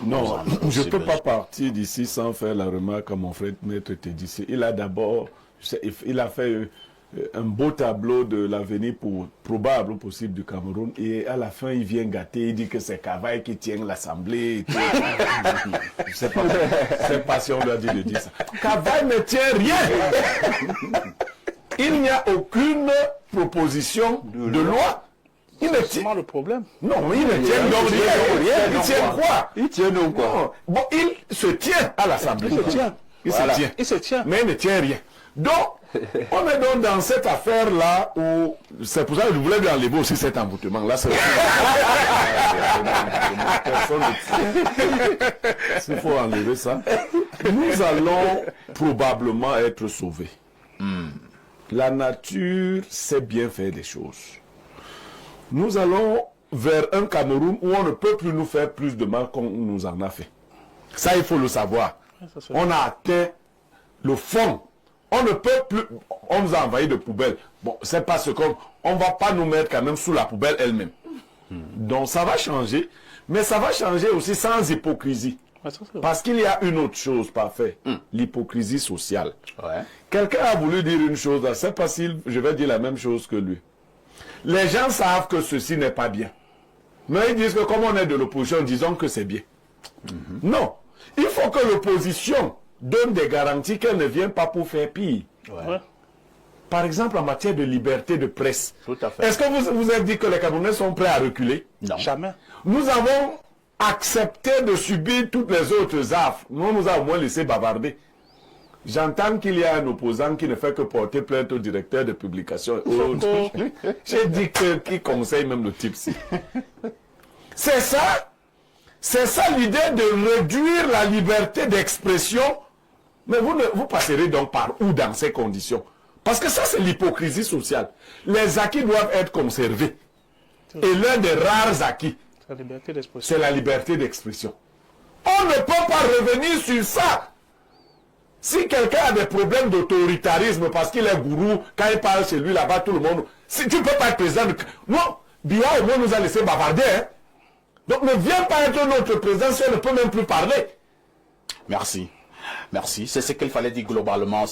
Non, je ne peux pas partir d'ici sans faire la remarque à mon frère Maître Tédissé. Il a d'abord, il a fait un beau tableau de l'avenir probable ou possible du Cameroun, et à la fin il vient gâter, il dit que c'est Cavaille qui tient l'Assemblée. Je ne sais pas si on lui a dit de dire ça. Cavaille ne tient rien. Il n'y a aucune proposition de loi. Il ne tient le problème. Non, il ne tient donc rien. Il tient quoi? Il tient donc quoi? Bon, il se tient à l'Assemblée. Il se tient. Voilà. Il se tient. Mais il ne tient rien. Donc, on est donc dans cette affaire-là où, c'est pour ça que je voulais lui enlever aussi cet emboutement. Là, c'est s'il faut enlever ça, nous allons probablement être sauvés. La nature sait bien faire des choses. Nous allons vers un Cameroun où on ne peut plus nous faire plus de mal qu'on nous en a fait. Ça, il faut le savoir. On a atteint le fond. On ne peut plus... On nous a envahi de poubelles. Bon, c'est parce qu'on ne va pas nous mettre quand même sous la poubelle elle-même. Donc, ça va changer. Mais ça va changer aussi sans hypocrisie. Parce qu'il y a une autre chose parfaite. L'hypocrisie sociale. Quelqu'un a voulu dire une chose. C'est pas si je vais dire la même chose que lui. Les gens savent que ceci n'est pas bien. Mais ils disent que comme on est de l'opposition, disons que c'est bien. Non. Il faut que l'opposition donne des garanties qu'elle ne vient pas pour faire pire. Par exemple, en matière de liberté de presse. Est-ce que vous avez dit que les Camerounais sont prêts à reculer? Non. Jamais. Nous avons accepté de subir toutes les autres affres. Nous avons au moins laissé bavarder. J'entends qu'il y a un opposant qui ne fait que porter plainte au directeur de publication. J'ai dit qu'il conseille même le type-ci. C'est ça. C'est ça l'idée de réduire la liberté d'expression. Mais vous passerez donc par où dans ces conditions? Parce que ça, c'est l'hypocrisie sociale. Les acquis doivent être conservés. Et l'un des rares acquis, c'est la liberté d'expression. On ne peut pas revenir sur ça. Si quelqu'un a des problèmes d'autoritarisme parce qu'il est gourou, quand il parle chez lui là-bas, tout le monde... Si tu ne peux pas être président... Non, Biya au moins nous a laissé bavarder. Hein? Donc ne viens pas être notre président si on ne peut même plus parler. Merci. Merci. C'est ce qu'il fallait dire globalement.